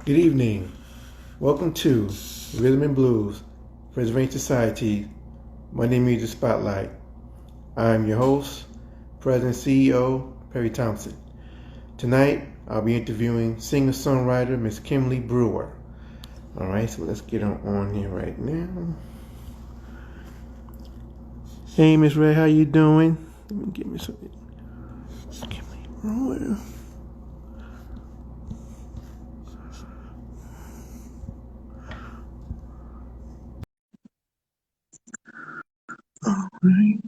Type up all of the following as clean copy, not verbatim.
Good evening. Welcome to Rhythm and Blues, Preservation Society, Monday Music Spotlight. I'm your host, President and CEO, Perry Thompson. Tonight, I'll be interviewing singer-songwriter Miss Kimberly Brewer. All right, so let's get on here right now. Hey, Miss Ray, how you doing? Let me get me some. Kimberly Brewer. All right.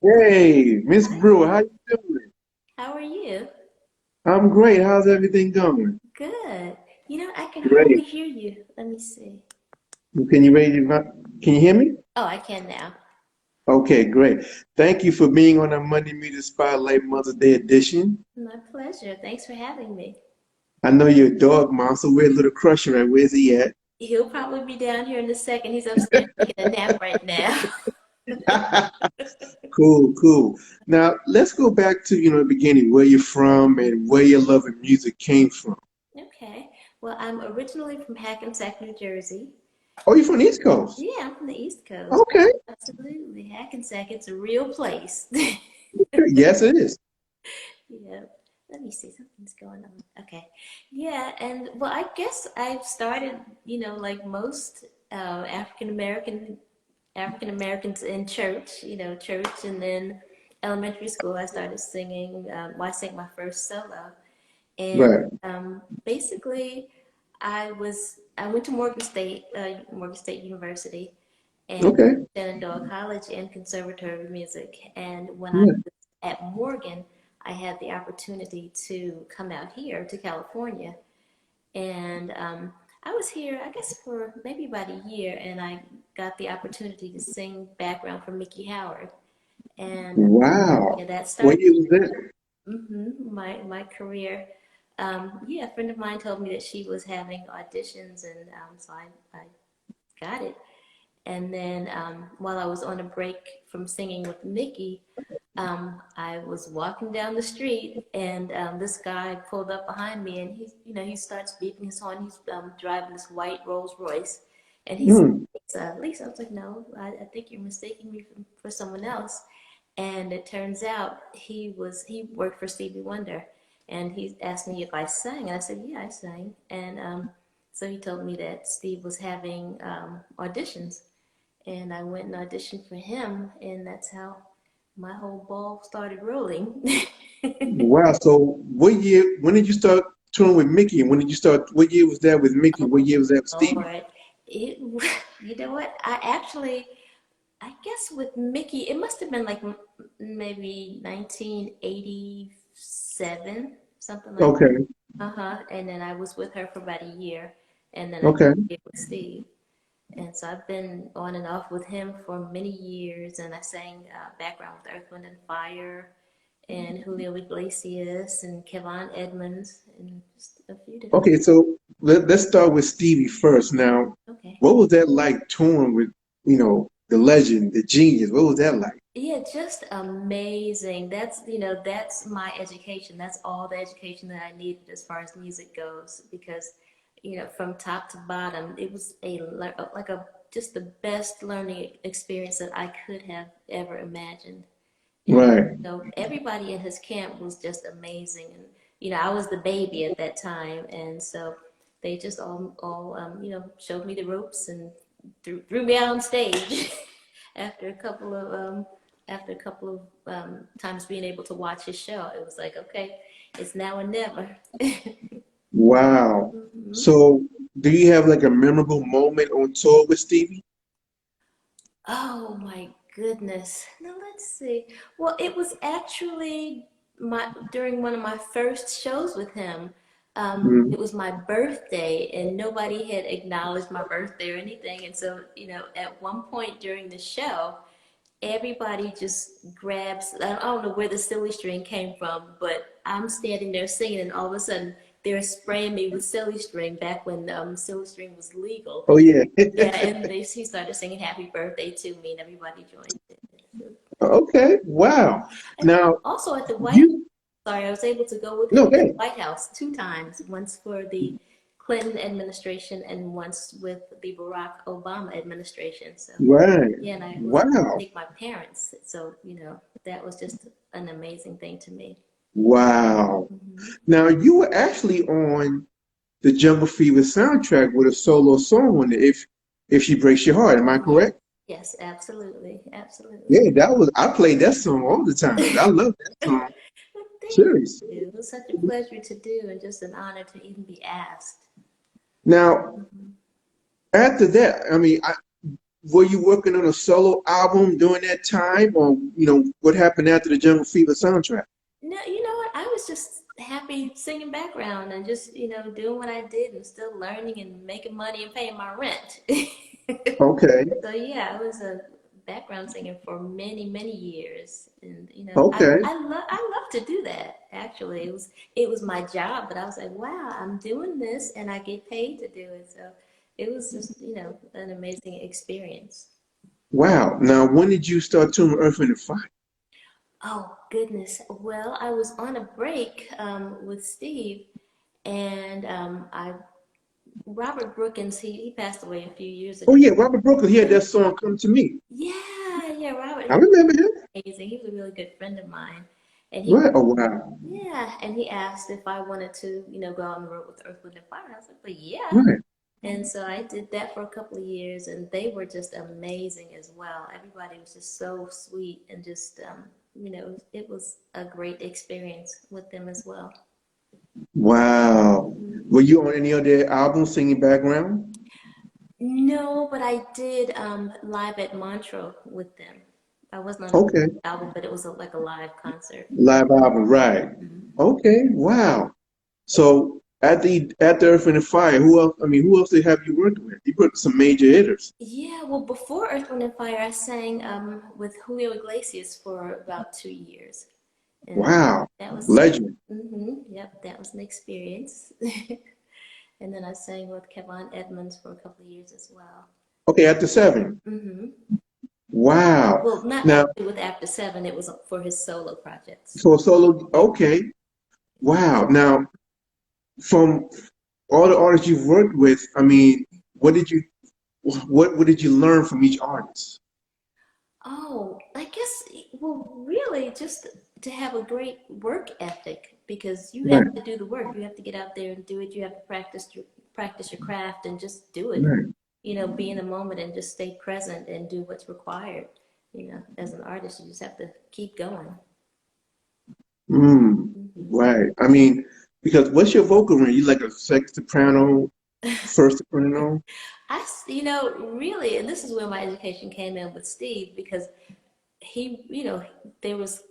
Hey, Miss Brewer, how you doing? How are you? I'm great. How's everything going? Good. I can hardly Great. hear you. Let me see. Can you ready to, can you hear me? Oh, I can now. Okay, great. Thank you for being on our Monday Media Spotlight Mother's Day edition. My pleasure. Thanks for having me. I know you're a dog mom, so where's little Crusher at? Where's he at? He'll probably be down here in a second. He's upstairs taking a nap right now. Cool, cool. Now let's go back to the beginning, where you're from and where your love of music came from. Okay. Well, I'm originally from Hackensack, New Jersey. Oh, you're from the East Coast. Yeah, I'm from the East Coast. Okay. Absolutely. Hackensack, it's a real place. Yes, it is. Yeah. Let me see. Something's going on. Okay. Yeah, and well, I guess I started, like most African Americans in church, church, and then elementary school. I started singing. I sang my first solo, and Right. basically, I went to Morgan State University, and Okay. Shenandoah College and Conservatory of Music. And when I Yeah. was at Morgan, I had the opportunity to come out here to California, and I was here, I guess, for maybe about a year, and I got the opportunity to sing background for Mickey Howard. And Wow. yeah, that What started year was that? my career. Yeah, a friend of mine told me that she was having auditions, and so I got it. And then while I was on a break from singing with Mickey, I was walking down the street, and this guy pulled up behind me, and he starts beeping his horn. He's driving this white Rolls Royce, and he said, Hmm. Lisa. I was like, no, I think you're mistaking me for someone else. And it turns out he worked for Stevie Wonder, and he asked me if I sang, and I said, yeah, I sang. And so he told me that Steve was having auditions, and I went and auditioned for him, and that's how my whole ball started rolling. Wow. So what year, when did you start touring with Mickey? And when did you start, what year was that with Mickey? What year was that with Stevie? Lord, it, you know what? I guess with Mickey, it must have been like maybe 1987, something like Okay. that. Uh-huh. And then I was with her for about a year, and then I Okay. did with Steve. And so I've been on and off with him for many years, and I sang background with Earth, Wind, and Fire, and Julio Iglesias, and Kevon Edmonds, and just a few different. Okay. So let's start with Stevie first. Now, Okay. what was that like touring with, the legend, the genius? What was that like? Yeah, just amazing. That's my education. That's all the education that I needed as far as music goes, because, from top to bottom, it was like a just the best learning experience that I could have ever imagined. And Right. everybody in his camp was just amazing. And I was the baby at that time, and so they just all showed me the ropes and threw me out on stage after a couple of times being able to watch his show. It was like, okay, it's now or never. Wow. Mhm. So do you have like a memorable moment on tour with Stevie? Oh my goodness. Now let's see. Well, it was actually my during one of my first shows with him. It Mm. was my birthday, and nobody had acknowledged my birthday or anything. And so, at one point during the show, everybody just grabs. I don't know where the silly string came from, but I'm standing there singing, and all of a sudden they're spraying me with silly string back when silly string was legal. Oh yeah. Yeah, and he started singing "Happy Birthday" to me, and everybody joined in. Okay. Wow. And Now also at the White, you sorry, I was able to go with no, him to the okay. White House 2 times, once for the Clinton administration and once with the Barack Obama administration. So Right. yeah, and I was able to Wow. take my parents. So, that was just an amazing thing to me. Wow. Hmm. Now you were actually on the Jungle Fever soundtrack with a solo song on it. If she breaks your heart, am I Yes, correct? yes, absolutely, absolutely. Yeah, that was. I played that song all the time. I love that song. Well, thank Serious. you. It was such a pleasure to do and just an honor to even be asked. Now Mhm. after that, I mean, were you working on a solo album during that time, or what happened after the Jungle Fever soundtrack? No, you know what? I was just happy singing background and just, doing what I did and still learning and making money and paying my rent. Okay. So yeah, I was a background singer for many, many years. And Okay. I love to do that actually. It was my job, but I was like, wow, I'm doing this and I get paid to do it. So it was just, an amazing experience. Wow. Now, when did you start touring Earth, Wind, and Fire? Oh goodness. Well, I was on a break with Steve, and I Robert Brookins. He passed away a few years Oh ago. yeah, Robert Brooker. He had that song "Come to Me." Yeah, yeah, Robert. I He remember him. was amazing. He was a really good friend of mine, and he Right. Oh wow. yeah, and he asked if I wanted to go on the road with Earth, Wind, and Fire. I was like, "But yeah." Right. And so I did that for a couple of years, and they were just amazing as well. Everybody was just so sweet, and just it was a great experience with them as well. Wow. Mhm. Were you on any other albums singing background? No, but I did live at Montreux with them. I wasn't on Okay. the album, but it was like a live concert. Live album. Right. Mhm. Okay. Wow. So at the Earth and the Fire, who else? I mean, who else did have you worked with? You worked with some major hitters. Yeah, well, before Earth, Wind, and Fire, I sang with Julio Iglesias for about 2 years, and Wow. that was Legend. yep, that was an experience. And then I sang with Kevon Edmonds for a couple of years as well. Okay, after seven. Hmm. Wow. Well, not Now, actually with After Seven, it was for his solo projects. so a solo. Yeah. Okay. Wow. Now, from all the artists you've worked with, I mean, what did you what did you learn from each artist? Oh, I guess, well, really, just to have a great work ethic because you have Right. to do the work. You have to get out there and do it. You have to practice your craft and just do it. Right. Be in the moment and just stay present and do what's required. As an artist, you just have to keep going. Hmm. Right. I mean, because what's your vocal range? You like a second soprano, first soprano? Really, and this is where my education came in with Steve because there was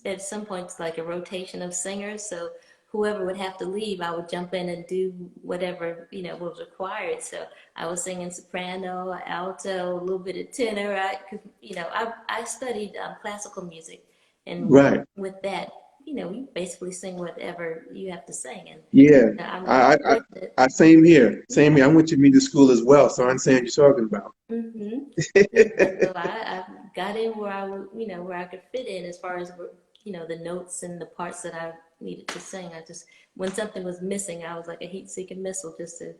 at some points like a rotation of singers. So whoever would have to leave, I would jump in and do whatever, was required. So I was singing soprano, alto, a little bit of tenor. I studied classical music, and Right. with that, you basically sing whatever you have to sing. And Yeah. I'm I, I, fortunate. I same here. Same Yeah. here. I went to music school as well, so I understand what you're talking about. Hmm. Yeah, so I got in where where I could fit in as far as, the notes and the parts that I needed to sing. When something was missing, I was like a heat-seeking missile just to,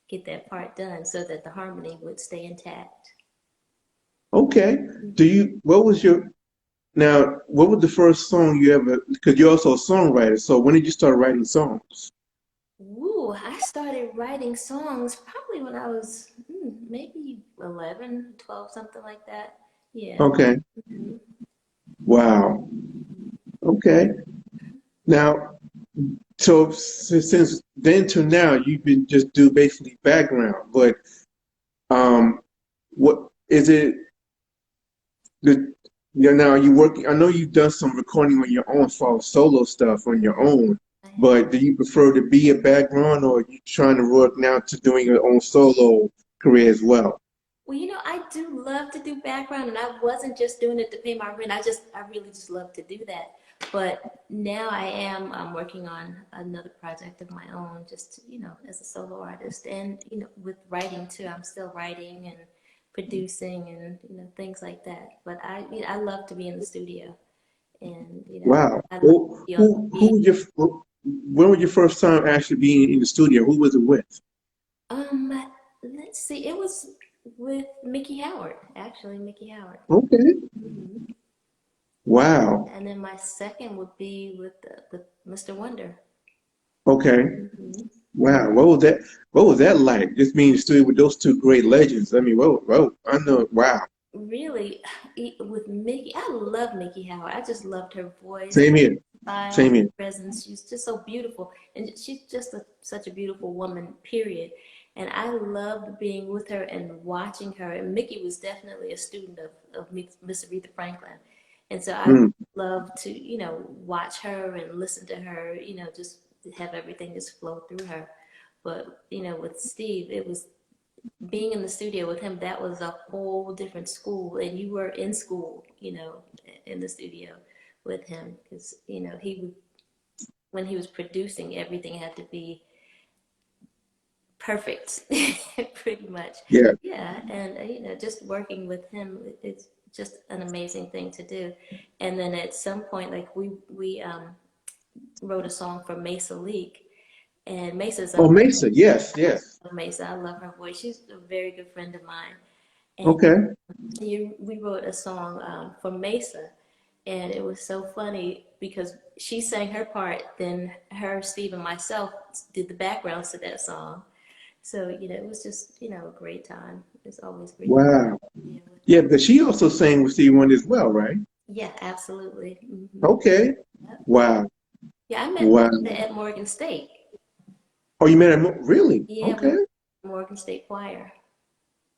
get that part done so that the harmony would stay intact. Okay. Hmm. What was the first song you ever, because you're also a songwriter, so when did you start writing songs? Ooh, I started writing songs probably when I was maybe 11, 12, something like that. Yeah. Okay. Hmm. Wow. Okay. Now, so since then to now, you've been just do basically background, but um, what is it? The now you working? I know you've done some recording on your own for solo stuff on your own, I have. but do you prefer to be a background, or are you trying to work now to doing your own solo career as well? Well, I do love to do background, and I wasn't just doing it to pay my rent. I really just love to do that. But now I'm working on another project of my own, just, as a solo artist. And, with writing too, I'm still writing and producing and things like that. But I love to be in the studio, and Wow. I love to Well, be on the when was your first time actually being in the studio? Who was it with? um. Let's see. It was with Mickey Howard, actually, Mickey Howard. Okay. Hmm. Wow. And then my second would be with Mr. Wonder. Okay. Hmm. Wow. What was that like? Just being in the studio with those two great legends. I mean, whoa, I know. Wow. Really, with Mickey, I love Mickey Howard. I just loved her voice, Same here. style, Same here. presence. She's just so beautiful, and she's just such a beautiful woman. Period. And I loved being with her and watching her. And Mickey was definitely a student of Miss Aretha Franklin, and so I Mm. loved to watch her and listen to her. Just have everything just flow through her. But with Steve, it was being in the studio with him. That was a whole different school, and you were in school, in the studio with him, because he would, when he was producing, everything had to be perfect, pretty much. Yeah. Yeah, and just working with him, it's just an amazing thing to do. And then at some point, like we wrote a song for Mesa Leak, and Mesa's Oh, Mesa. Yes. Yes. Mesa. I love her voice. She's a very good friend of mine. And Okay. we wrote a song for Mesa, and it was so funny because she sang her part, then her, Steve, and myself did the backgrounds to that song. So it was just a great time. It's always great. Wow. Yeah, Yeah, but she also sang with Stevie Wonder as well, right? yeah, absolutely. Okay. Yep. Wow. Yeah, I met Wow. Mesa at Morgan State. Oh, you met him? Really? Yeah, we Okay. were at Morgan State Choir.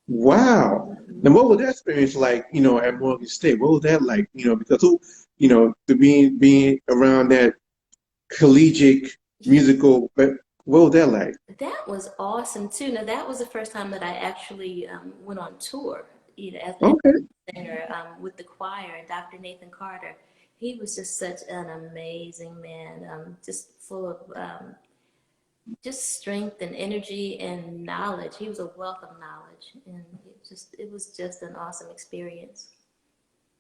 Wow. Now, what was that experience like, at Morgan State? What was that like, because to being around that collegiate Yeah, musical, but what was that like? that was awesome too. Now that was the first time that I actually went on tour, as Okay. a singer with the choir. Dr. Nathan Carter, he was just such an amazing man, just full of just strength and energy and knowledge. He was a wealth of knowledge, and it was just an awesome experience.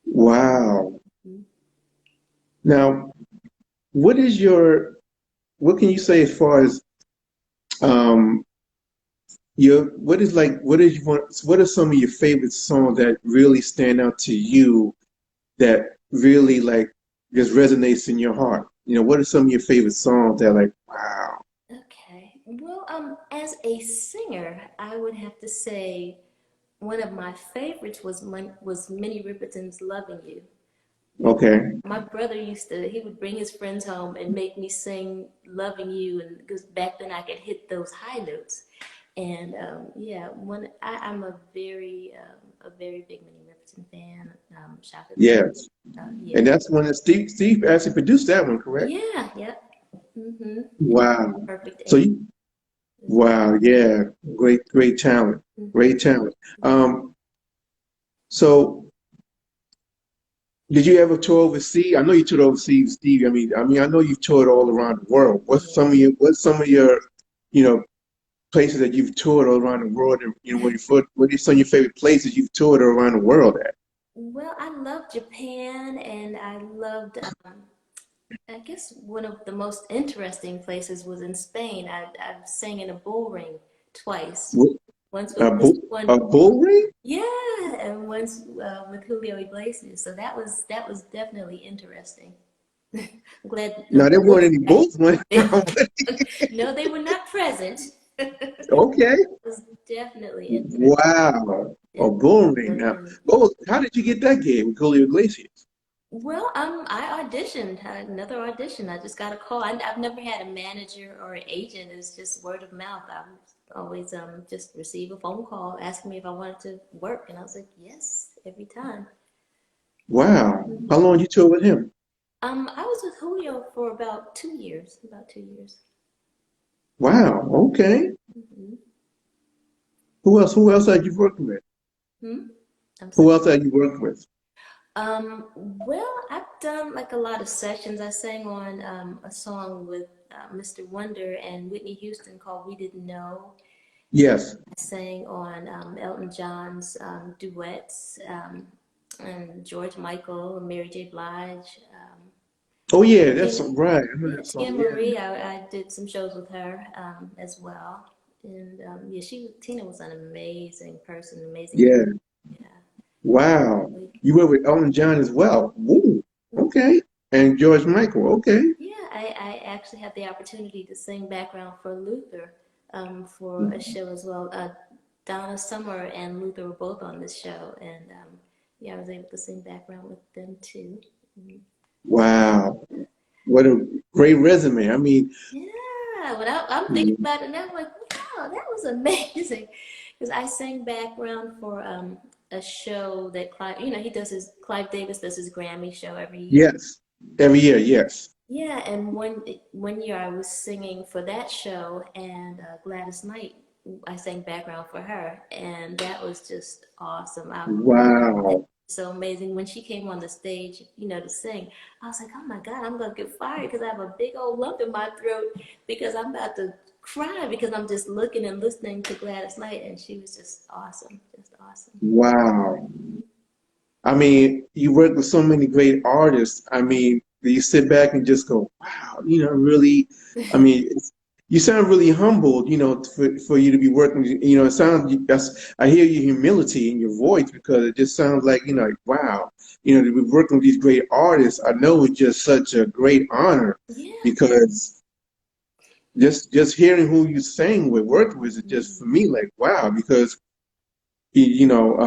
Wow. Mhm. Now, what is what can you say as far as um what are some of your favorite songs that really stand out to you that really like just resonates in your heart? What are some of your favorite songs that like, wow. Okay. Well, as a singer, I would have to say one of my favorites was Minnie Riperton's "Loving You." Okay. My brother he would bring his friends home and make me sing "Loving You," and because back then I could hit those high notes. And yeah, I'm a very big Minnie Riperton fan. Shaka Khan, Yes. yeah, And that's when Steve actually produced that one, correct? yeah, yeah. Mm-hmm. Yeah, Wow. perfect So eight. wow, yeah. Great talent. Mm-hmm. Great talent. So did you ever tour overseas? I know you toured overseas, Steve. I know you've toured all around the world. Yeah. What's some of your, you know, places that you've toured all around the world, and what are some of your favorite places you've toured around the world at? Well, I loved Japan, and I loved. I guess one of the most interesting places was in Spain. I sang in a bull ring twice. What, Once a with Mr. a Wonder, bull ring? yeah, and once with Julio Iglesias. So that was definitely interesting. I'm glad no No, there bulls weren't any were bulls. no, they were not present. Okay. It was definitely interesting. Wow. A And, bull ring. Now, and how did you get that gig with Julio Iglesias? Well, I auditioned, had another audition. I just got a call. I've never had a manager or an agent. It's just word of mouth. I always just receive a phone call asking me if I wanted to work, and I was like, yes, every time. Wow. How Mhm. long did you tour with him? I was with Julio for about 2 years. About 2 years. Wow. Okay. Hmm. Who else had you worked with? Hmm? I'm sorry. Who else had you worked with? Well, I've done like a lot of sessions. I sang on a song with Mr. Wonder and Whitney Houston called "We Didn't Know." Yes. I sang on Elton John's duets, and George Michael, Mary J. Blige. Oh yeah, that's Tina, right. I know yeah, that Tina song. Yeah. Marie. I did some shows with her as well, and yeah, Tina was an amazing person, amazing. Yeah. Yeah. Wow. You were with Elton John as well. Woo. Okay. And George Michael. Okay. Yeah, I actually had the opportunity to sing background for Luther for a show as well. Donna Summer and Luther were both on this show, and yeah, I was able to sing background with them too. Mhm. Wow. What a great resume. I mean, Yeah, when I'm thinking about it now, I'm like, wow, that was amazing. Because I sang background for a show that Clive, Clive Davis does his Grammy show every year. yes. Every year, yes. Yeah, and one year I was singing for that show, and Gladys Knight, I sang background for her, and that was just awesome. Wow. So amazing when she came on the stage, to sing. I was like, oh my God, I'm gonna get fired because I have a big old lump in my throat because I'm about to cry because I'm just looking and listening to Gladys Knight, and she was just awesome. Wow. I mean, you work with so many great artists. I mean, you sit back and just go, wow, really, I mean, you sound really humbled, for you to be working, it sounds, I hear your humility in your voice because it just sounds like, like, wow, to be working with these great artists, I know it's just such a great honor Yeah. because just hearing who you sang with, worked with, is just for me like, wow, because you know,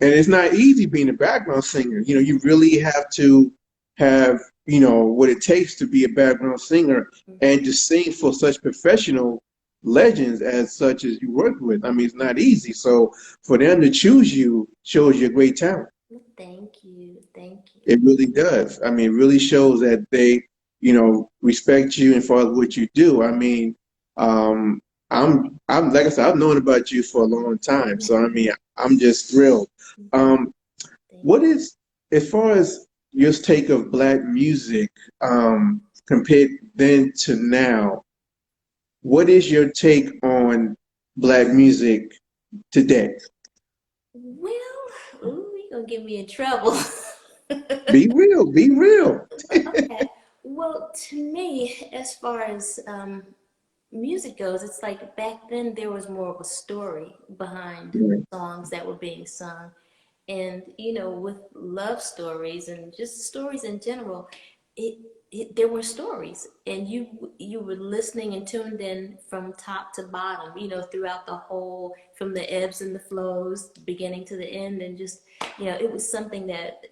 and it's not easy being a background singer. You really have to have, what it takes to be a background singer and to sing for such professional legends as such as you work with. I mean, it's not easy. So for them to choose you shows your great talent. Thank you, thank you. It really does. I mean, it really shows that they, respect you and for what you do. I mean, um, I'm like I said, I've known about you for a long time. So I mean, I'm just thrilled. Um, Thank what is, as far as your take of black music, compared then to now, what is your take on black music today? Well, ooh, you're gonna get me in trouble. Be real, be real. Okay. Well, to me, as far as music goes, it's like back then there was more of a story behind songs that were being sung. And, with love stories and just stories in general, it, there were stories, and you were listening and tuned in from top to bottom, throughout the whole, from the ebbs and the flows, beginning to the end, and just, it was something that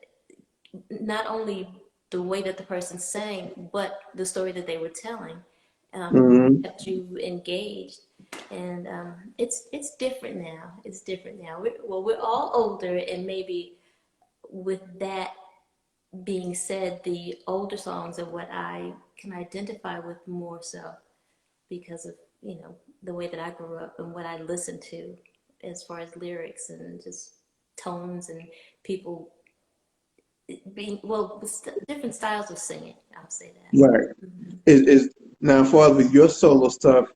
not only the way that the person sang, but the story that they were telling Mhm. kept you engaged. And it's different now. It's different now. We're all older, and maybe with that being said, the older songs are what I can identify with more so because of the way that I grew up and what I listened to as far as lyrics and just tones and people being different styles of singing. I'll say that. Right. Mhm. Is now, as far as with your solo stuff,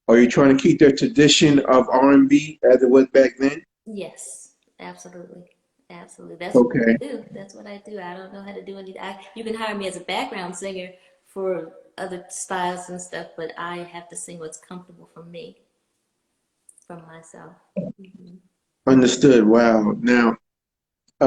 are you trying to keep that tradition of R&B as it was back then? Yes, absolutely, absolutely. That's what Okay. I do. That's what I do. I don't know how to do anything. You can hire me as a background singer for other styles and stuff, but I have to sing what's comfortable for me, from myself. Hmm. Understood. Wow. Now,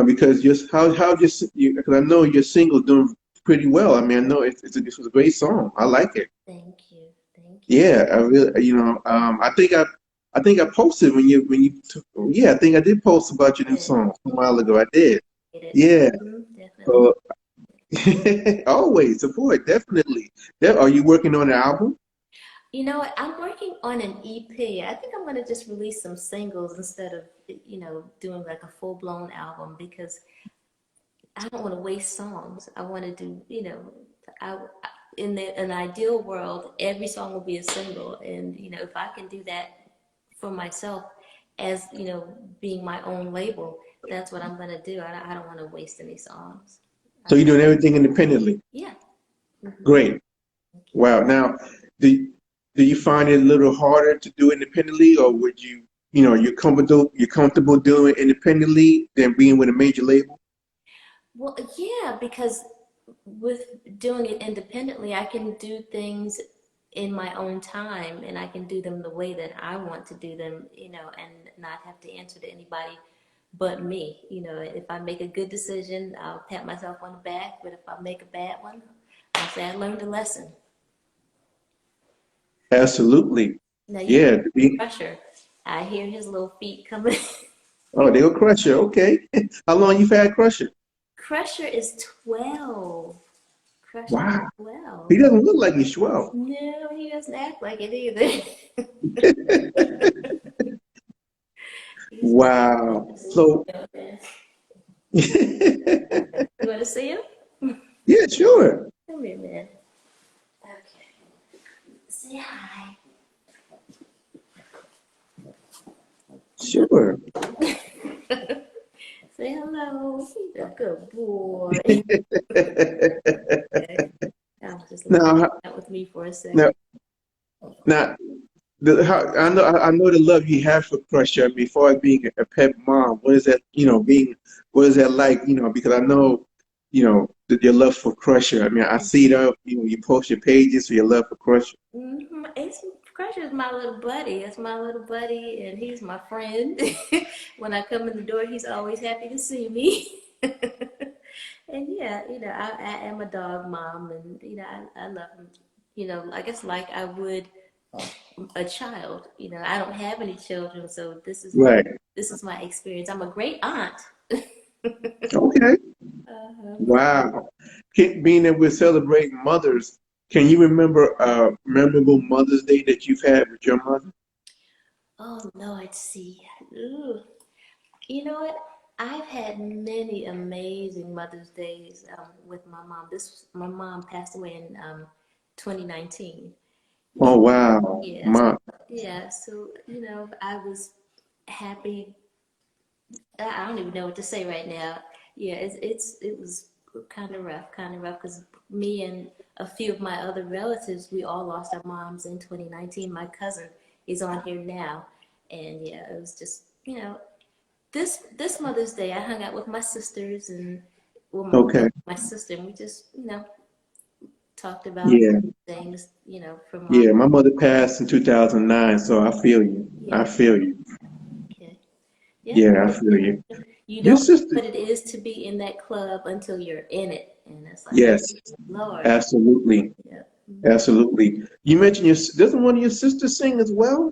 because how just you, because I know your single doing pretty well. I mean, I know it was a great song. I like it. Thank you, thank you. Yeah, I really, I think I posted yeah, I think I did post about your new Good. song a while ago. I did. Get it. Yeah. Definitely. So always support, definitely. Are you working on an album? You know what? I'm working on an EP. I think I'm going to just release some singles instead of, doing like a full-blown album because I don't want to waste songs. I want to do, I, in an ideal world, every song will be a single. And, if I can do that for myself as, being my own label, that's what I'm going to do. I don't want to waste any songs. So you're doing everything independently. Yeah. Hmm. Great. Wow. Now, do do you find it a little harder to do independently, or would you, you're comfortable doing it independently than being with a major label? Well, yeah, because with doing it independently, I can do things in my own time and I can do them the way that I want to do them, and not have to answer to anybody but me. If I make a good decision, I'll pat myself on the back, but if I make a bad one, I'll say I learned a lesson. Absolutely. Now you Yeah. Crusher. I hear his little feet coming. Oh, they'll crush you. Okay. How long you've had Crusher? Crusher is 12. Crusher is Wow. 12. He doesn't look like he's 12. No, he doesn't act like it either. Wow. So, You want to see him? yeah, sure. Come here, man. Okay. Say hi. Sure. Say hello. He's a good boy. Okay. I'll just let Now, him out with me for a second. now, I know the love you have for Crusher. Before being a pet mom, what is that? What is that like? Because I know, that your love for Crusher. I mean, I see it up. You post your pages for your love for Crusher. Crusher's my little buddy. That's my little buddy, and he's my friend. When I come in the door, he's always happy to see me. And yeah, I am a dog mom, and I love him. I guess like I would a child. I don't have any children, so Right. this is my experience. I'm a great aunt. Okay. Wow. Being that we're celebrating mothers, can you remember a memorable Mother's Day that you've had with your mother? Oh, Lord, see. Ooh. You know what? I've had many amazing Mother's Days with my mom. My mom passed away in 2019. Oh, wow. Yes. Mom. Yeah. So, I was happy. I don't even know what to say right now. Yeah, it was kind of rough, because me and a few of my other relatives, we all lost our moms in 2019. My cousin is on here now, and yeah, it was just this Mother's Day, I hung out with my sisters and Okay. my sister, and we just talked about Yeah. things from Yeah. My mother passed in 2009, so I feel you. yeah. I feel you. Okay. Yeah. Yeah, I feel you. You Your don't know sister. what it is to be in that club until you're in it, and it's like, Yes. Lord. Absolutely. Yeah. Absolutely. You mentioned doesn't one of your sisters sing as well?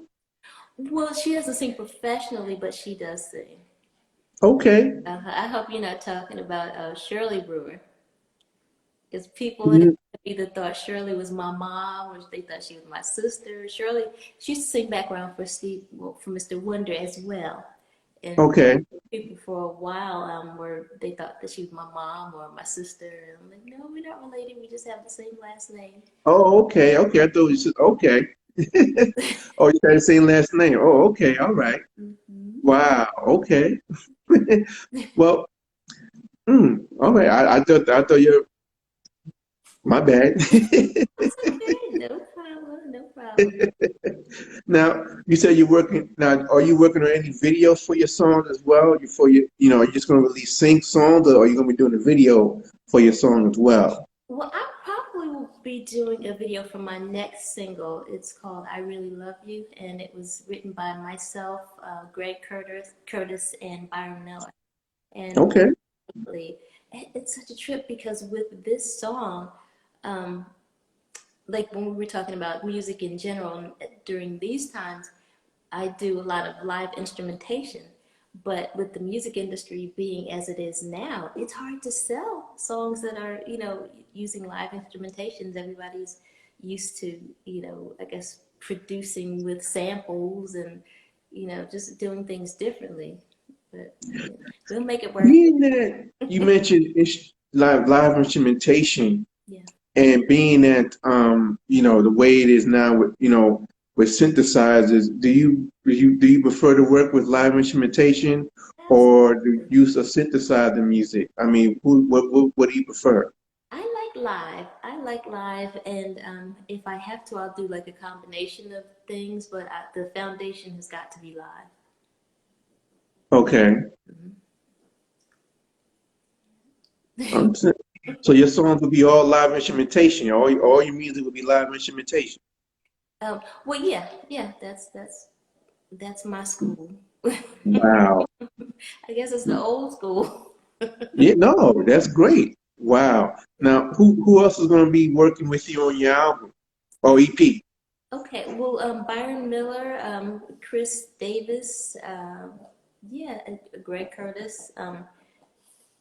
Well, she doesn't sing professionally, but she does sing. Okay. I hope you're not talking about Shirley Brewer, because people Mm, either thought Shirley was my mom or they thought she was my sister. Shirley, she used to sing background for for Mr. Wonder as well. And okay. people for a while they thought that she was my mom or my sister. And I'm like, no, we're not related. We just have the same last name. Oh, okay. Okay. I thought you said okay. Oh, you got the same last name. Oh, okay. All right. Mm-hmm. Wow. Okay. Well, all right. I thought you're my bad. That's okay. No problem. No problem. Now, you said you're working now. Are you working on any videos for your songs as well? Are you just going to release sing songs, or are you going to be doing a video for your song as well? Well, I probably will be doing a video for my next single. It's called "I Really Love You," and it was written by myself, Greg Curtis, and Byron Miller. And Okay. it's such a trip because with this song, um, like when we were talking about music in general during these times, I do a lot of live instrumentation. But with the music industry being as it is now, it's hard to sell songs that are, using live instrumentations. Everybody's used to, I guess producing with samples and, just doing things differently. But we'll make it work. Being that you mentioned live instrumentation, Yeah. and being that the way it is now with synthesizers, do you prefer to work with live instrumentation or the use of synthesizer music? I mean, what do you prefer? I like live. I like live, and if I have to, I'll do like a combination of things. But the foundation has got to be live. Okay. So your songs will be all live instrumentation. All your music will be live instrumentation. Well, yeah, that's my school. Wow. I guess it's the old school. Yeah, no, that's great. Wow. Now, who else is going to be working with you on your album or EP? Okay, well, Byron Miller, Chris Davis, yeah, Greg Curtis.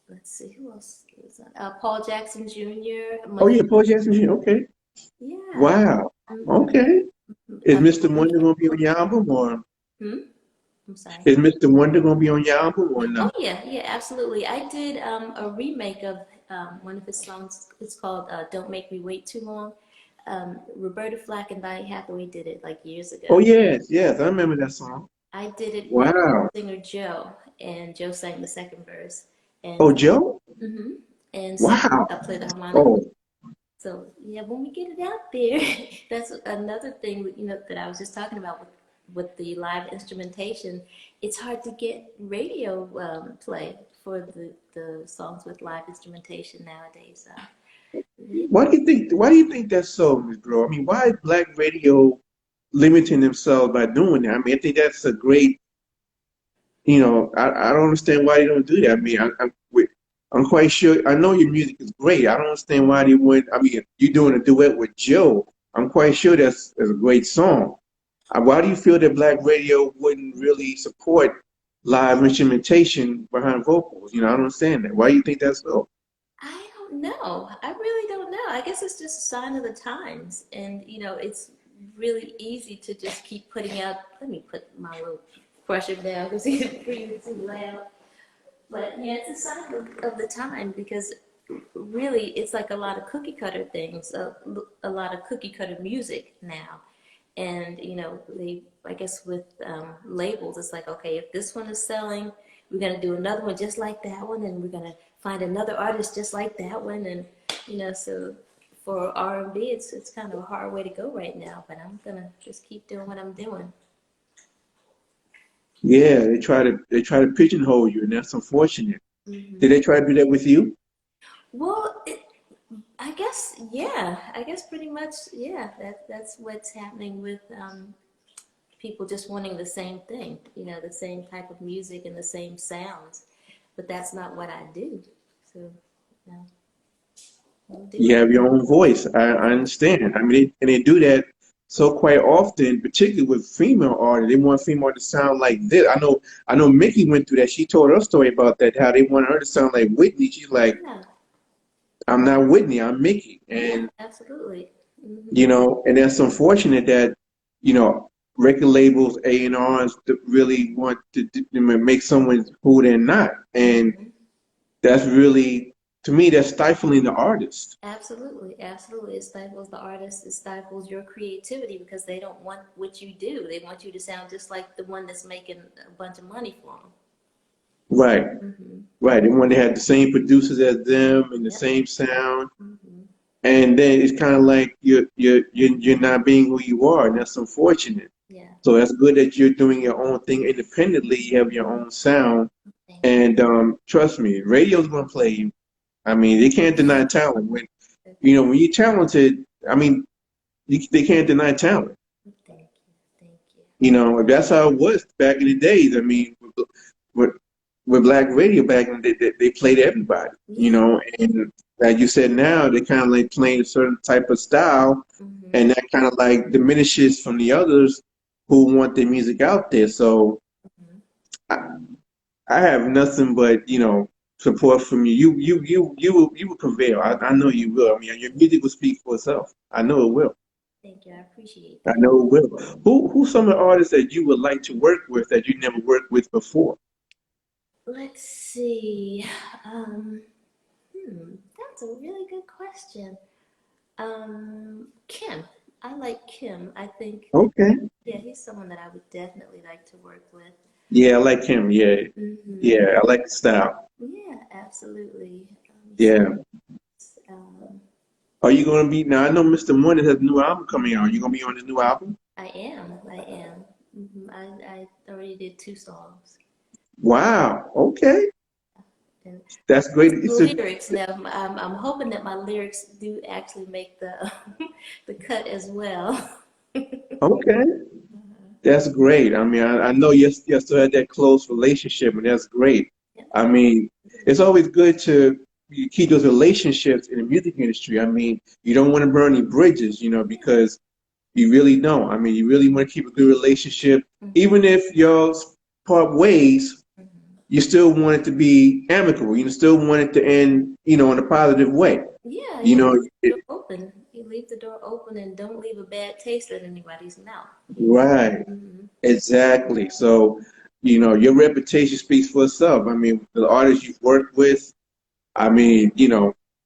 Let's see, who else is on? Paul Jackson Jr. Oh yeah, Paul Jackson Jr. Okay. Yeah. Wow. Mm-hmm. Okay. Is Mr. Believe Wonder going to be on your album or Hmm? I'm sorry. is Mr. Wonder going to be on your album or Oh no? yeah, absolutely. I did a remake of one of his songs. It's called "Don't Make Me Wait Too Long." Roberta Flack and Donny Hathaway did it like years Oh ago. yes, yes, I remember that song. I did it with Wow. singer Joe, and Joe sang the second verse, and Oh, Joe? hmm and so Wow. I played the harmonica. Oh, So yeah, when we get it out there, that's another thing that I was just talking about with the live instrumentation. It's hard to get radio play for the songs with live instrumentation nowadays. why do you think that's so, Ms. Brewer? I mean, why is black radio limiting themselves by doing that? I mean, I think that's a great, I don't understand why they don't do that. I mean, I'm quite sure, I know your music is great. I don't understand why they wouldn't. I mean, you're doing a duet with Joe. I'm quite sure that's a great song. Why do you feel that black radio wouldn't really support live instrumentation behind vocals? I don't understand that. Why do you think that's so? I don't know. I really don't know. I guess it's just a sign of the times, and it's really easy to just keep putting out. Let me put my little crusher down because he's breathing too loud. But yeah, it's a sign of the time because really it's like a lot of cookie cutter things, a lot of cookie cutter music now. And I guess with labels, it's like, okay, if this one is selling, we're gonna do another one just like that one, and we're gonna find another artist just like that one, and so for R&B, it's kind of a hard way to go right now. But I'm gonna just keep doing what I'm doing. Yeah, they try to pigeonhole you, and that's unfortunate. Mm-hmm. Did they try to do that with you? Well, I guess, yeah. I guess pretty much, yeah. That's what's happening with people just wanting the same thing, the same type of music and the same sounds. But that's not what I do. So, no, I don't do You it. have your own voice. I understand. I mean, and they do that so quite often, particularly with female artists. They want female to sound like this. I know Mickey went through that. She told her story about that, how they wanted her to sound like Whitney. She's like, Yeah, I'm not Whitney, I'm Mickey. yeah, And absolutely. and that's unfortunate that, record labels, A&Rs really want to make someone who they're not. And Hmm. that's really, to me, that's stifling the artist. Absolutely, absolutely. It stifles the artist. It stifles your creativity because they don't want what you do. They want you to sound just like the one that's making a bunch of money for Right, them. Hmm. right. They want to have the same producers as them and the Yep. same sound. Hmm. And then it's kind of like you're not being who you are, and that's unfortunate. Yeah. So that's good that you're doing your own thing independently. You have your own sound, Thank and trust me, radio's gonna play you. I mean, they can't deny talent. When you're talented, I mean, they can't deny talent. you. Thank you. Thank you. That's how it was back in the days. I mean, with, with black radio back in the day, they played everybody. Yeah. And like you said, now they kind of like playing a certain type of style, Hmm. and that kind of like diminishes from the others who want their music out there. So Hmm. I, I have nothing but support from you. You will prevail. I know you will. I mean, your music will speak for itself. I know it will. Thank you. I appreciate I that. know it will. Who's some of the artists that you would like to work with that you never worked with before? Let's see. Um, that's a really good question. Kim. I like Kim. I think that, Okay. yeah, he's someone that I would definitely like to work with. Yeah, I like him. Yeah, Hmm. yeah, I like the style. Yeah, absolutely. Yeah. Um, Are you going to be now? I know Mr. Wonder has a new album coming out. Are you going to be on his new album? I am. I am. I already did 2 songs. Wow. Okay. And That's great. the It's a, lyrics now, I'm hoping that my lyrics do actually make the the cut as well. okay. That's great. I mean, I know you still had that close relationship, and that's great. Yeah. I mean, it's always good to you keep those relationships in the music industry. I mean, you don't want to burn any bridges, because you really don't. I mean, you really want to keep a good relationship. Mhm. Even if y'all part ways, Mhm. you still want it to be amicable. You still want it to end, in a positive way. Yeah, You yeah. know, The door open. You leave the door open and don't leave a bad taste in anybody's mouth. right. Hmm. Exactly. So, your reputation speaks for itself. I mean, the artists you've worked with, I mean,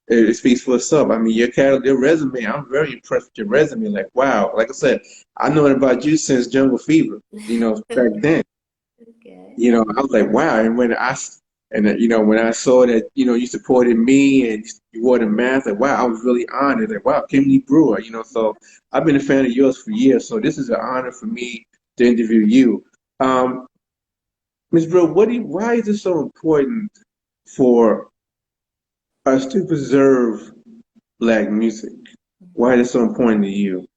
it speaks for itself. I mean, your resume, I'm very impressed with your resume. Like, wow. Like I said, I know about you since Jungle Fever, back then. Okay. I was like, wow. When I saw that, you supported me and you wore the mask, like, wow, I was really honored. Like, wow, Kimberly Brewer, so I've been a fan of yours for years. So this is an honor for me to interview you. Um, Ms. Brewer, why is it so important for us to preserve Black music? Why is it so important to you?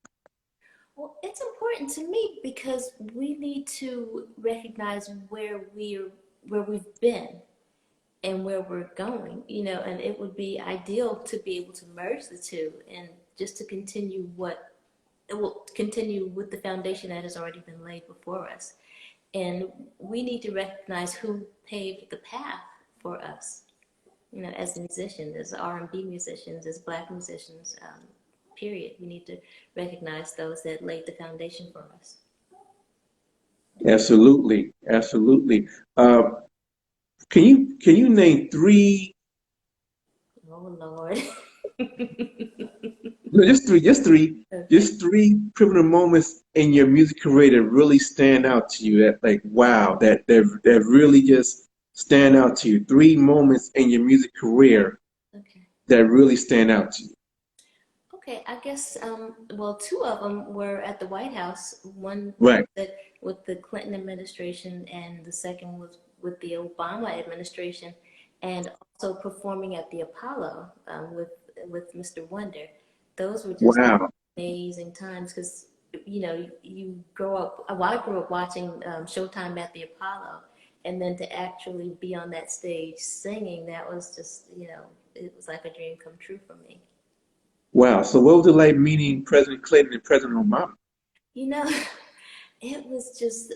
Well, it's important to me because we need to recognize where we've been and where we're going, and it would be ideal to be able to merge the two and just to continue what it will continue with the foundation that has already been laid before us. And we need to recognize who paved the path for us, as musicians, as R&B musicians, as Black musicians, period. We need to recognize those that laid the foundation for us. Absolutely, absolutely. Uh, can you name three? Oh, Lord. No, Okay. just three pivotal moments in your music career that really stand out to you. That like, wow, that really just stand out to you. Three moments in your music career Okay. that really stand out to you. Okay, I guess, well, 2 of them were at the White House. One was Right. with the Clinton administration, and the second was with the Obama administration, and also performing at the Apollo, with Mr. Wonder. Those were just Wow. amazing times because, you grow up, well, I grew up watching Showtime at the Apollo, and then to actually be on that stage singing, that was just, it was like a dream come true for me. Wow. So what was it like meeting President Clinton and President Obama? You know, it was just,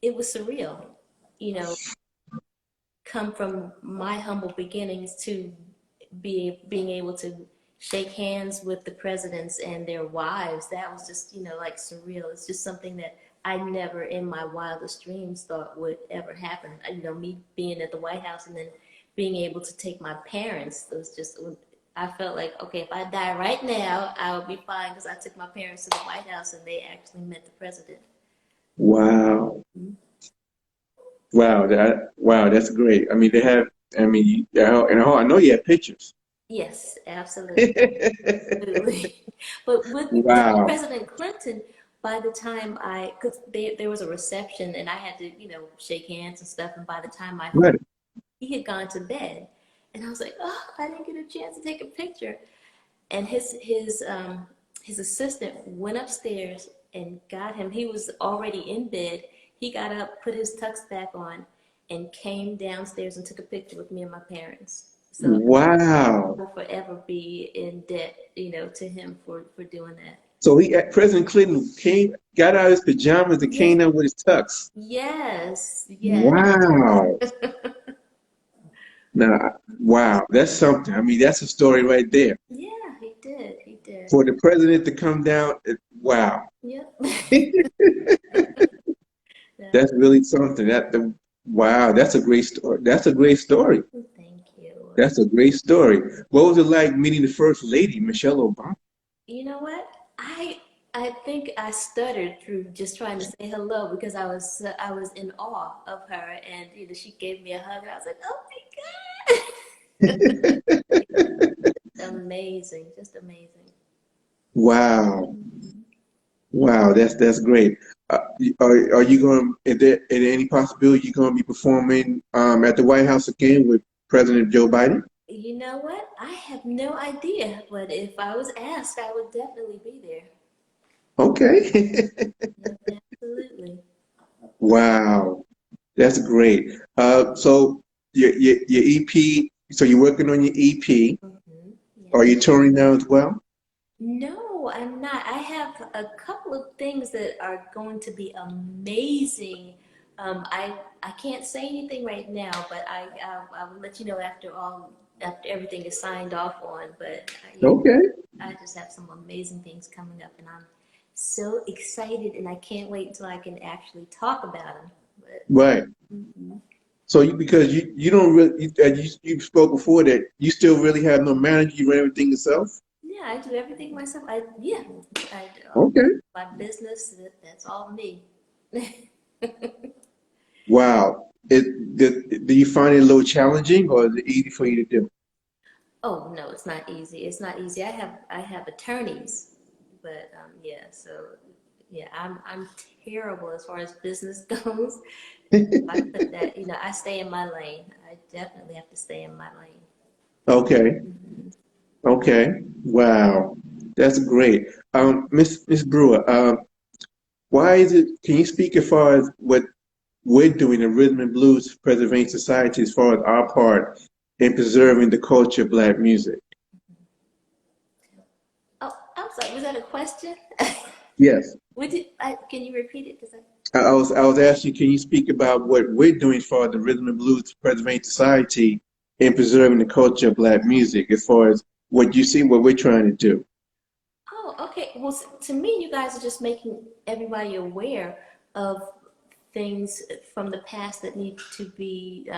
it was surreal, you know, come from my humble beginnings to being able to shake hands with the presidents and their wives. That was just, like surreal. It's just something that I never in my wildest dreams thought would ever happen. Me being at the White House and then being able to take my parents, it was just, I felt like, okay, if I die right now, I would be fine because I took my parents to the White House and they actually met the president. Wow. Mhm. Wow, that's great. I mean, they have. I mean, and I know you have pictures. Yes, absolutely. Absolutely. But with Wow. President Clinton, by the time because there was a reception and I had to, shake hands and stuff. And by the time Right. he had gone to bed, and I was like, oh, I didn't get a chance to take a picture. And his assistant went upstairs and got him. He was already in bed. He got up, put his tux back on, and came downstairs and took a picture with me and my parents. So Wow. will forever be in debt, to him for doing that. So President Clinton got out of his pajamas and Yeah. came down with his tux. Yes. Yes. Wow. Now, wow, that's something. I mean, that's a story right there. Yeah, he did. He did. For the president to come down, wow, Yep. Yeah. that's really something. Wow, that's a great story. That's a great story. Thank you. That's a great story. What was it like meeting the first lady, Michelle Obama? You know what? I think I stuttered through just trying to say hello because I was in awe of her, and she gave me a hug and I was like, oh my God. amazing, just amazing. Wow. Mhm. Wow, that's great. Are you going? Is there any possibility you're going to be performing at the White House again with President Joe Biden? You know what? I have no idea, but if I was asked, I would definitely be there. Okay. Yep, absolutely. Wow, that's great. So your EP. So you're working on your EP. Yeah. Are you touring now as well? No, I'm not. I have a couple of things that are going to be amazing. I can't say anything right now, but I will let you know after everything is signed off on. But yeah, Okay. I just have some amazing things coming up, and I'm so excited, and I can't wait until I can actually talk about them. But Right. mhm. So because you don't really you spoke before that you still really have no manager. You run everything yourself. Yeah, I do everything myself. I do Okay. my business. That's all me. Wow. Do you find it a little challenging or is it easy for you to do? Oh no, it's not easy. It's not easy. I have attorneys, but yeah. So yeah, I'm terrible as far as business goes. I put that, I stay in my lane. I definitely have to stay in my lane. Okay. Mhm. Okay. Wow. That's great. Miss Brewer, why is it, can you speak as far as what we're doing in Rhythm and Blues Preservation Society as far as our part in preserving the culture of Black music? Oh, I'm sorry. Was that a question? Yes. Can you repeat it? I was asking, can you speak about what we're doing for the Rhythm and Blues Preservation Society in preserving the culture of Black music, as far as what you see, what we're trying to do? Oh, okay. Well, to me, you guys are just making everybody aware of things from the past that need to be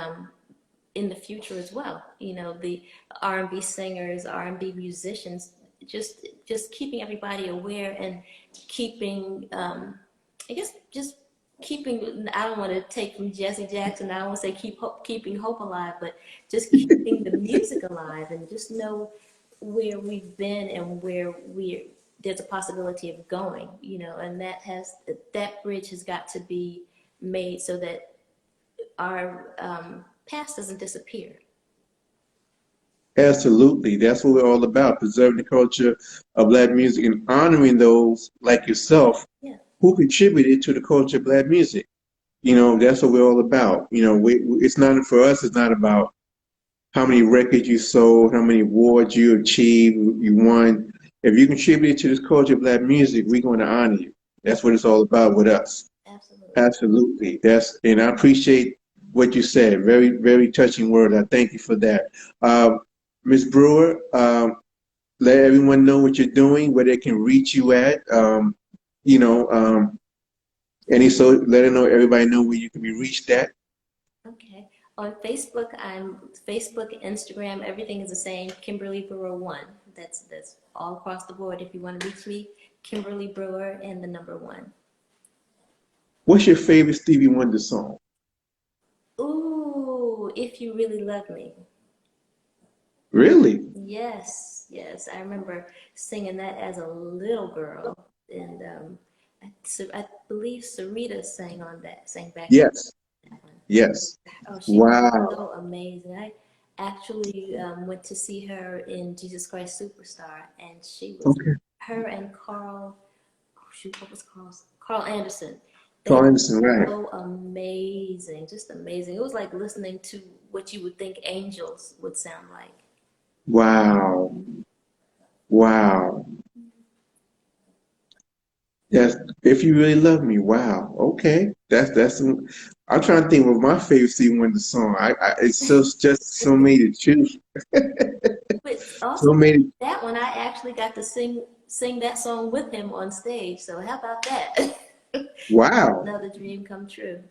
in the future as well. The R&B singers, R&B musicians, just keeping everybody aware and keeping, I guess, just keeping. I don't want to take from Jesse Jackson. I don't want to say keeping hope alive, but just keeping the music alive and just know where we've been and where we there's a possibility of going. And that bridge has got to be made so that our past doesn't disappear. Absolutely. That's what we're all about, preserving the culture of Black music and honoring those like yourself Yeah, who contributed to the culture of Black music. That's what we're all about. It's not for us, it's not about how many records you sold, how many awards you achieved, you won. If you contributed to this culture of Black music, we're going to honor you. That's what it's all about with us. absolutely. Absolutely. And I appreciate what you said. Very, very touching word. I thank you for that. Ms. Brewer, let everyone know what you're doing, where they can reach you at. You know, um, let it know, everybody know where you can be reached at. Okay. On Facebook, I'm Facebook, Instagram, everything is the same. Kimberly Brewer 1. That's all across the board. If you want to reach me, Kimberly Brewer and the number 1. What's your favorite Stevie Wonder song? Ooh, if you really love me. Really? Yes, yes. I remember singing that as a little girl, and I believe Sarita sang back Yes. that one. Yes. Oh, she was Wow. so amazing. I actually went to see her in Jesus Christ Superstar, and Okay. her and Carl, oh shoot, what was Carl's? Carl Anderson. They Carl were Anderson, right. so amazing, just amazing. It was like listening to what you would think angels would sound like. Wow. Wow. That's if you really love me. Wow. Okay. I'm trying to think of my favorite Stevie Wonder song. It's just so many to choose. But also So many. that one, I actually got to sing that song with him on stage. So how about that? Wow. Another dream come true.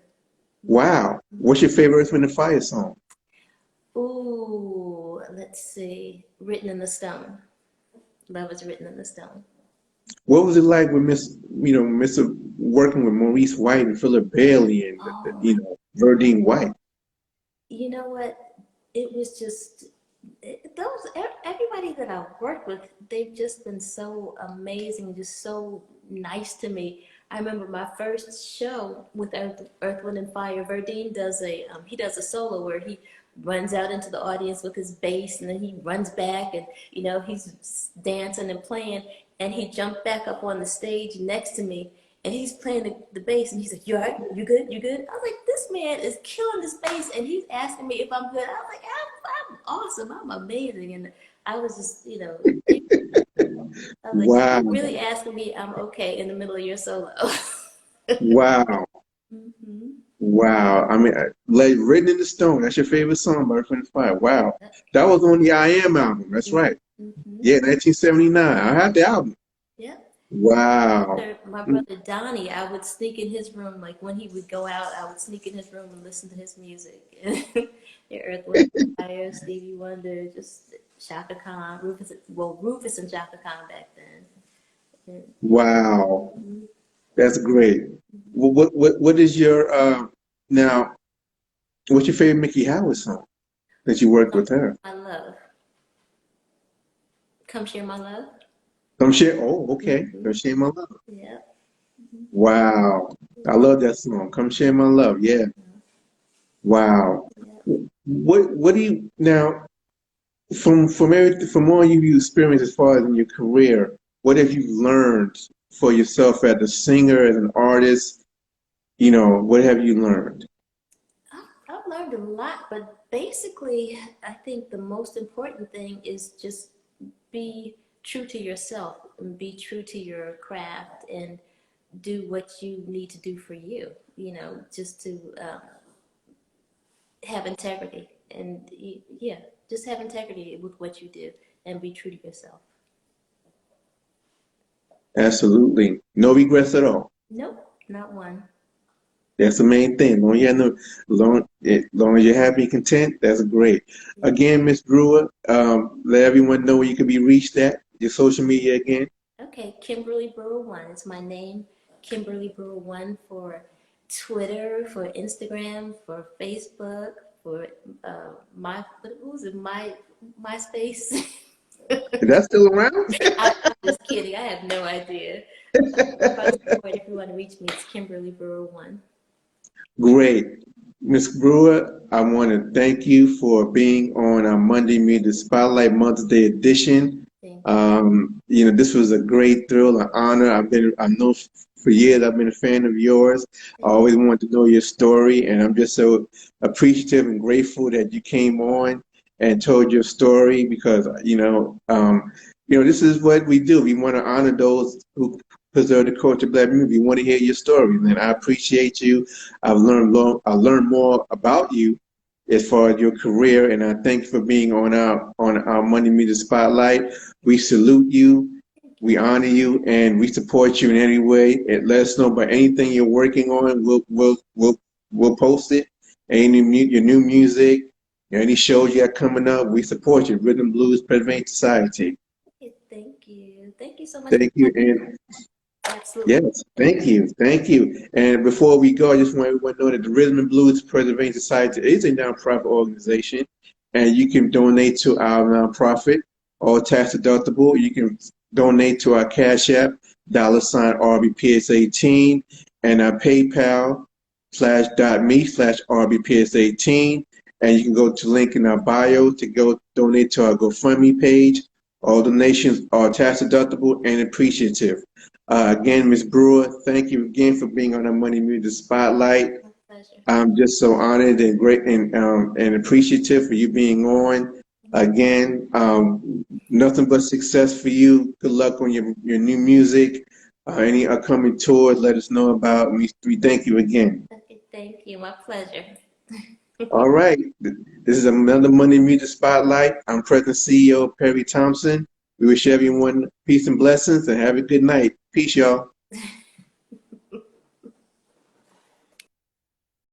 Wow. What's your favorite Earth, Wind and Fire song? Ooh, let's see. Written in the Stone. Love is written in the stone. What was it like with Mr. working with Maurice White and Philip Bailey and Oh my, Verdine White? you know what? It was just those everybody that that I've worked with, they've just been so amazing, just so nice to me. I remember my first show with Earth, Wind and Fire. Verdine does he does a solo where he runs out into the audience with his bass, and then he runs back, and he's dancing and playing, and he jumped back up on the stage next to me, and he's playing the bass, and he's like, "You all right? You good? You good?" I was like, "This man is killing this bass," and he's asking me if I'm good. I was like, "I'm awesome. I'm amazing," and I was just, I was like, Wow. "You're really asking me I'm okay in the middle of your solo." Wow. Mm-hmm. Wow. I mean, like Written in the Stone, that's your favorite song by Earth, Wind and Fire. Wow. That was on the I Am album. That's right. Mm-hmm. Yeah, 1979. I had the album. Yep. Wow. My brother Donnie, I would sneak in his room, like when he would go out, I would sneak in his room and listen to his music. The Earth, Wind and Fire, Stevie Wonder, just Shaka Khan, Rufus and Shaka Khan back then. Wow. Mm-hmm. That's great. What is your now? What's your favorite Mickey Howard song that you worked with her? My love. Come Share My Love. Come share. Oh, okay. Mm-hmm. Come share my love. Yeah. Wow. I love that song. Come share my love. Yeah. Wow. Yeah. What do you now from all you experienced as far as in your career? What have you learned for yourself as a singer, as an artist? What have you learned? I've learned a lot, but basically, I think the most important thing is just be true to yourself and be true to your craft and do what you need to do for you, just to have integrity and just have integrity with what you do and be true to yourself. Absolutely. No regrets at all. Nope, not one. That's the main thing. Long as you're happy and content, that's great. Again, Miss Brewer, let everyone know where you can be reached at. Your social media again. Okay, Kimberly Brewer 1. It's my name, Kimberly Brewer 1, for Twitter, for Instagram, for Facebook, for MySpace. Is that still around? I'm just kidding. I have no idea. If you want to reach me, it's Kimberly Brewer 1. Great. Ms. Brewer, I want to thank you for being on our Monday Media Spotlight Mother's Day edition. This was a great thrill, an honor. I know for years I've been a fan of yours. I always wanted to know your story, and I'm just so appreciative and grateful that you came on and told your story because, this is what we do. We want to honor those who preserve the culture of Black music. We want to hear your story, and I appreciate you. I learned more about you as far as your career, and I thank you for being on our Monday Media Spotlight. We salute you, we honor you, and we support you in any way. And let us know about anything you're working on. We'll post it. Your new music, any shows you got coming up, we support you. Rhythm Blues Preservation Society. Thank you. Thank you so much. Thank you. And absolutely. Yes, thank you. And before we go, I just want everyone to know that the Rhythm and Blues Preservation Society is a nonprofit organization, and you can donate to our nonprofit, all tax deductible. You can donate to our Cash App, $RBPS18, and our PayPal, /.me/RBPS18. And you can go to link in our bio to go donate to our GoFundMe page. All donations are tax deductible and appreciative. Again, Ms. Brewer, thank you again for being on our Money Music Spotlight. My pleasure. I'm just so honored and great and appreciative for you being on. Again, nothing but success for you. Good luck on your new music. Any upcoming tours, let us know about. We thank you again. Okay, thank you. My pleasure. All right. This is another Monday Music Spotlight. I'm President CEO Perry Thompson. We wish everyone peace and blessings and have a good night. Peace, y'all.